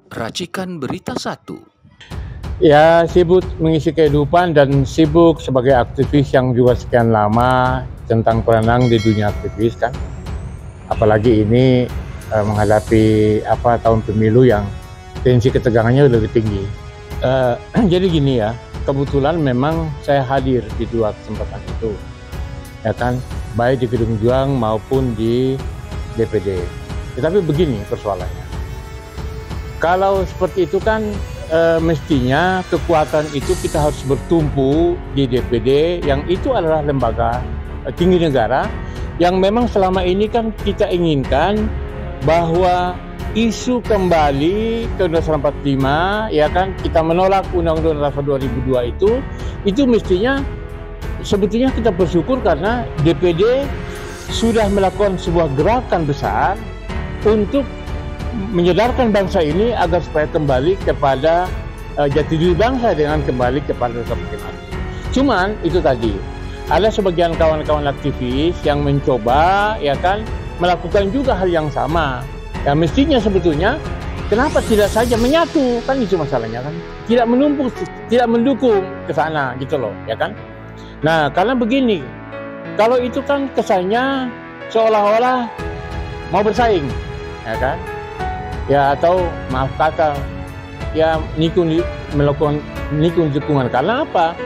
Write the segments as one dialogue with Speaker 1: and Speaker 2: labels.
Speaker 1: Racikan Berita 1.
Speaker 2: Ya, sibuk mengisi kehidupan dan sibuk sebagai aktivis yang juga sekian lama tentang perenang di dunia aktivis kan. Apalagi ini menghadapi tahun pemilu yang tensi ketegangannya lebih tinggi. Jadi gini ya, kebetulan memang saya hadir di dua kesempatan itu, ya kan, baik di Gedung Juang maupun di DPD. Tetapi begini persoalannya, kalau seperti itu kan mestinya kekuatan itu kita harus bertumpu di DPD, yang itu adalah lembaga tinggi negara yang memang selama ini kan kita inginkan bahwa isu kembali ke Undang-Undang 45, ya kan, kita menolak Undang-Undang Dasar 2002 itu mestinya sebetulnya kita bersyukur karena DPD sudah melakukan sebuah gerakan besar untuk menyadarkan bangsa ini agar supaya kembali kepada jati diri bangsa dengan kembali kepada demokrasi. Cuman itu tadi, ada sebagian kawan-kawan aktivis yang mencoba, ya kan, melakukan juga hal yang sama. Ya mestinya sebetulnya kenapa tidak saja menyatu, kan itu masalahnya kan. Tidak menumpuk, tidak mendukung ke sana gitu loh, ya kan. Nah, karena begini, kalau itu kan kesannya seolah-olah mau bersaing, ya kan. Ya, atau maaf kata, ya melakukan nikung dukungan. Karena apa?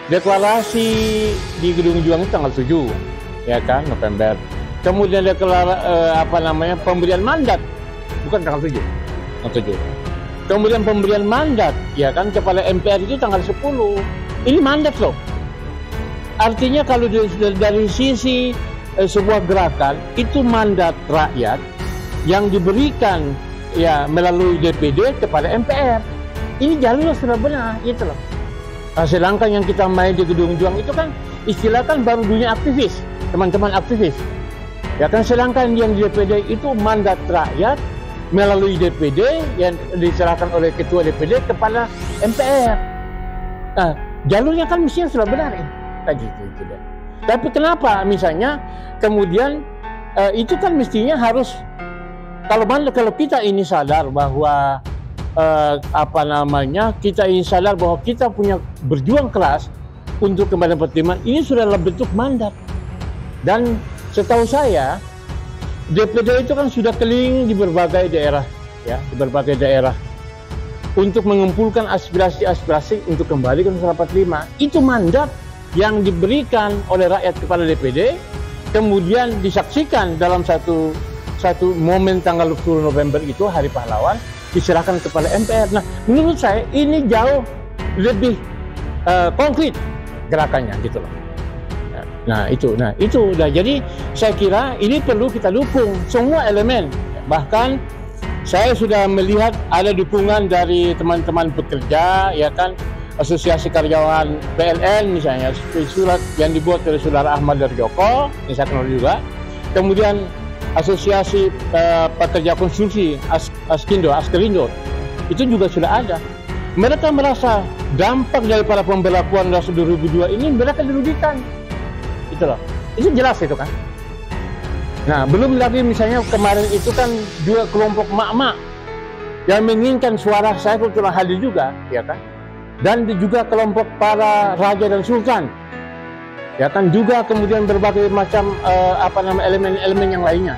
Speaker 2: Deklarasi di Gedung Juang itu tanggal 7, ya kan, November. Kemudian pemberian mandat bukan tanggal 7, tanggal 7. Kemudian pemberian mandat, ya kan, kepada MPR itu tanggal 10. Ini mandat loh. Artinya kalau dari sisi sebuah gerakan itu mandat rakyat yang diberikan ya melalui DPD kepada MPR. Ini jalurnya sudah benar, gitu loh. Nah, sedangkan yang kita main di Gedung Juang itu kan istilah kan baru dunia aktivis, teman-teman aktivis. Ya kan, sedangkan yang di DPD itu mandat rakyat melalui DPD yang diserahkan oleh ketua DPD kepada MPR. Nah, jalurnya kan mestinya sudah benar ini. Gitu deh. Tapi kenapa misalnya kemudian itu kan mestinya harus kalau kita ini sadar bahwa kita ini sadar bahwa kita punya berjuang keras untuk kembali pertimbangan, ini sudah dalam bentuk mandat. Dan setahu saya DPD itu kan sudah keliling di berbagai daerah, ya, di berbagai daerah untuk mengumpulkan aspirasi-aspirasi untuk kembali ke Undang-Undang 45. Itu mandat yang diberikan oleh rakyat kepada DPD, kemudian disaksikan dalam satu momen tanggal 10 November itu, Hari Pahlawan, diserahkan kepada MPR. Nah, menurut saya ini jauh lebih konkret gerakannya gitu loh. Nah itu. Nah, jadi saya kira ini perlu kita dukung semua elemen. Bahkan saya sudah melihat ada dukungan dari teman-teman pekerja, ya kan, Asosiasi Karyawan PLN misalnya, surat yang dibuat oleh Saudara Ahmad Darjoko, yang saya kenal juga. Kemudian Asosiasi Pekerja Konstruksi Askerindo itu juga sudah ada. Mereka merasa dampak daripada pemberlakuan Dasar 2002 ini mereka dirugikan, gitu loh. Itu jelas itu kan. Nah, belum lagi misalnya kemarin itu kan juga kelompok mak-mak yang menginginkan suara saya kebetulan hadir juga, ya kan. Dan juga kelompok para raja dan sultan, ya kan, juga kemudian berbagai macam elemen-elemen yang lainnya.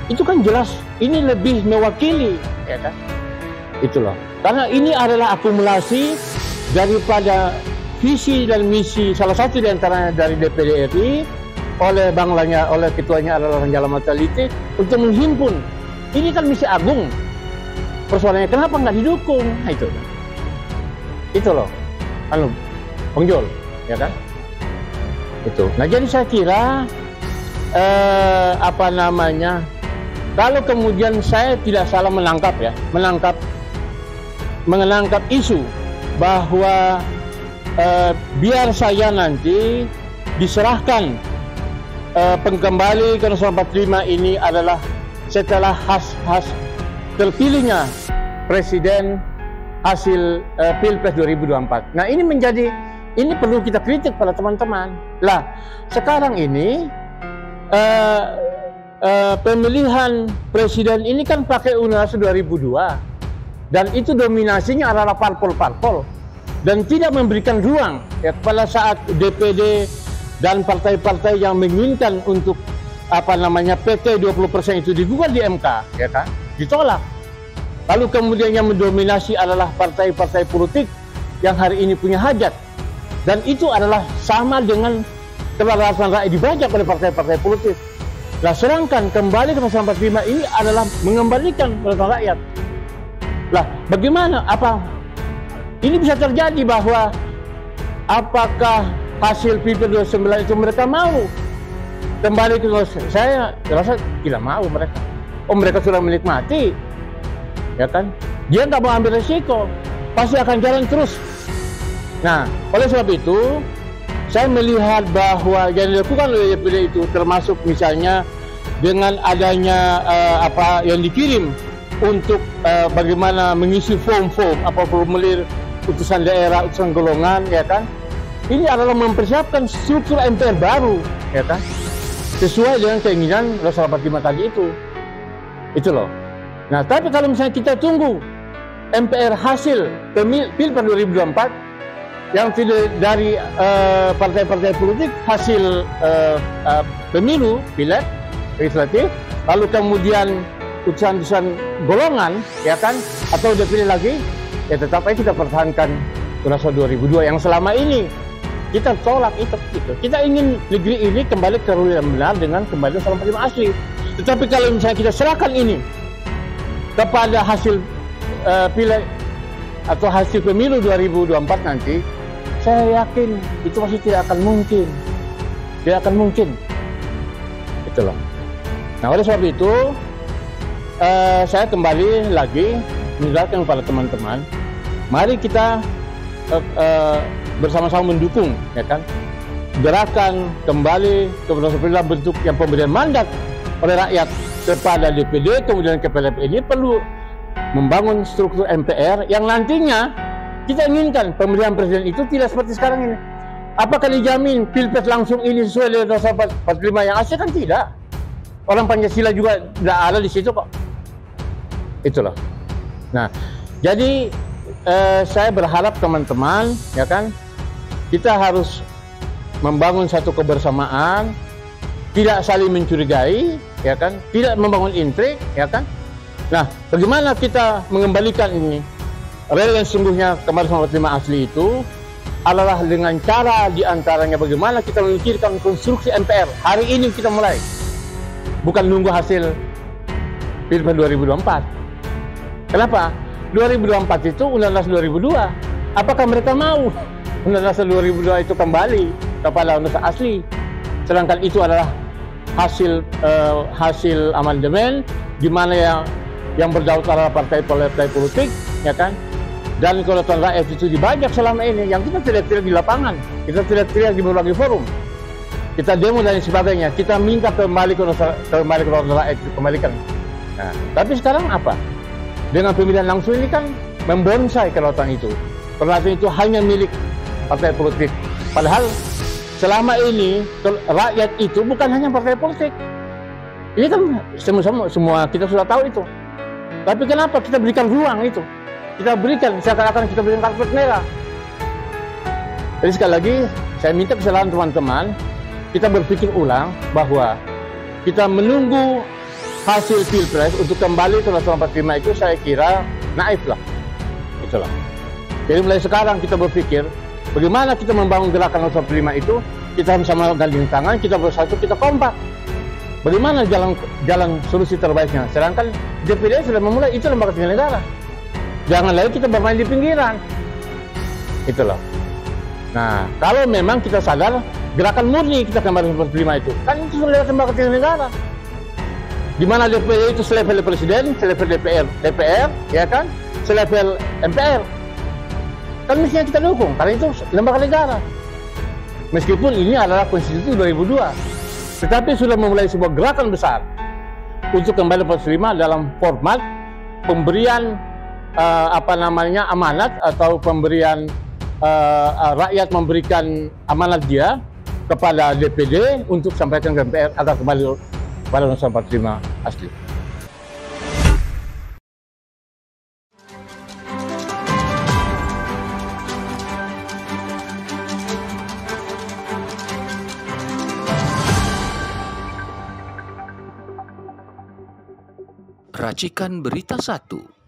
Speaker 2: Itu kan jelas ini lebih mewakili, ya kan, itu loh. Karena ini adalah akumulasi daripada visi dan misi salah satu di antaranya dari DPD RI oleh oleh ketuanya adalah Lanyala Mataliti untuk menghimpun. Ini kan misi agung. Persoalannya kenapa nggak didukung? Nah, itu loh, Bang Jol, ya kan? Itu. Nah, jadi saya kira kalau kemudian saya tidak salah menangkap isu bahwa biar saya nanti diserahkan pengembali ke Undang-Undang 45 ini adalah setelah terpilihnya presiden hasil Pilpres 2024. Nah, ini perlu kita kritik pada teman-teman. Lah, sekarang ini pemilihan presiden ini kan pakai Undang-Undang 2002. dan itu dominasinya adalah parpol-parpol dan tidak memberikan ruang ya, pada saat DPD dan partai-partai yang menginginkan untuk PT 20% itu digugat di MK, ya kan, ditolak. Lalu kemudian yang mendominasi adalah partai-partai politik yang hari ini punya hajat, dan itu adalah sama dengan kedaulatan rakyat dibajak oleh partai-partai politik. Nah, sedangkan kembali ke pasal 45 ini adalah mengembalikan kedaulatan rakyat. Lah, bagaimana? Apa ini bisa terjadi bahwa apakah hasil Pilpres 29 itu mereka mau kembali ke? Saya rasa tidak mau mereka. Oh, mereka sudah menikmati, ya kan? Dia nggak mau ambil resiko, pasti akan jalan terus. Nah, oleh sebab itu, saya melihat bahwa yang dilakukan oleh DPD itu termasuk misalnya dengan adanya yang dikirim untuk bagaimana mengisi form-form formulir utusan daerah, utusan golongan, ya kan? Ini adalah mempersiapkan struktur MPR baru, ya kan? Sesuai dengan keinginan Pasal 45 tadi itu. Itu loh. Nah, tapi kalau misalnya kita tunggu MPR hasil Pilpres 2024 yang tidak dari partai-partai politik hasil pemilu, pileg, legislatif, lalu kemudian utusan-utusan golongan, ya kan, atau dipilih lagi, ya tetap aja kita pertahankan Pasal 2002 yang selama ini kita tolak itu. Kita ingin negeri ini kembali ke rule yang benar dengan kembali Pasal 45 asli. Tetapi kalau misalnya kita serahkan ini kepada hasil pileg atau hasil pemilu 2024 nanti, saya yakin itu masih tidak akan mungkin. Tidak akan mungkin. Itu loh. Nah, oleh sebab itu, saya kembali lagi mengingatkan kepada teman-teman, mari kita bersama-sama mendukung, ya kan, gerakan kembali kepada bentuk yang pemberian mandat oleh rakyat kepada DPD, kemudian ke PLP. Ini perlu membangun struktur MPR yang nantinya kita inginkan pemilihan presiden itu tidak seperti sekarang ini. Apakah dijamin Pilpres langsung ini sesuai dengan Pasal 45 yang asli? Kan tidak. Orang Pancasila juga tidak ada di situ kok. Itulah. Nah, jadi saya berharap teman-teman, ya kan, kita harus membangun satu kebersamaan, tidak saling mencurigai, ya kan, tidak membangun intrik, ya kan. Nah, bagaimana kita mengembalikan ini? Real yang sungguhnya kemarin Pasal 45 asli itu adalah dengan cara diantaranya bagaimana kita memikirkan konstruksi MPR. Hari ini kita mulai, bukan nunggu hasil Pilpres 2024. Kenapa? 2024 itu Undang-Undang 2002. Apakah mereka mau Undang-Undang 2002 itu kembali kepada Undang-Undang asli? Sedangkan itu adalah hasil amandemen, di mana yang berdaulat adalah partai politik, ya kan? Dan kedaulatan rakyat itu dibajak selama ini. Yang kita tidak di lapangan, kita tidak di berbagai forum, kita demo dan sebagainya. Kita minta kembali kedaulatan rakyat, dikembalikan. Nah, tapi sekarang apa? Dengan pemilihan langsung ini kan membonsai kedaulatan itu. Kedaulatan itu hanya milik partai politik. Padahal selama ini rakyat itu bukan hanya partai politik. Ini kan semua kita sudah tahu itu. Tapi kenapa kita berikan ruang itu? Kita berikan, seakan-akan kita berikan karpet merah. Jadi sekali lagi, saya minta kesalahan teman-teman, kita berpikir ulang bahwa kita menunggu hasil Pilpres untuk kembali ke Pasal 45 itu saya kira naif lah. Itulah. Jadi mulai sekarang kita berpikir, bagaimana kita membangun gerakan Pasal 45 itu, kita sama-sama gandeng tangan, kita bersatu, kita kompak. Bagaimana jalan solusi terbaiknya? Sedangkan DPD sudah memulai, itu lembaga tinggi negara. Jangan lagi kita bermain di pinggiran. Itulah. Nah, kalau memang kita sadar gerakan murni kita kembali ke 45 itu, kan itu sudah lewat lembaga tinggi negara. Di mana DPD itu selevel presiden, selevel DPR, ya kan, selevel MPR. Kan mestinya kita dukung, karena itu lembaga negara. Meskipun ini adalah konstitusi 2002, tetapi sudah memulai sebuah gerakan besar untuk kembali ke 45 dalam format pemberian amanat atau pemberian rakyat memberikan amanat dia kepada DPD untuk sampaikan ke MPR agar kembali pada Pasal 45 asli.
Speaker 1: Racikan Berita 1.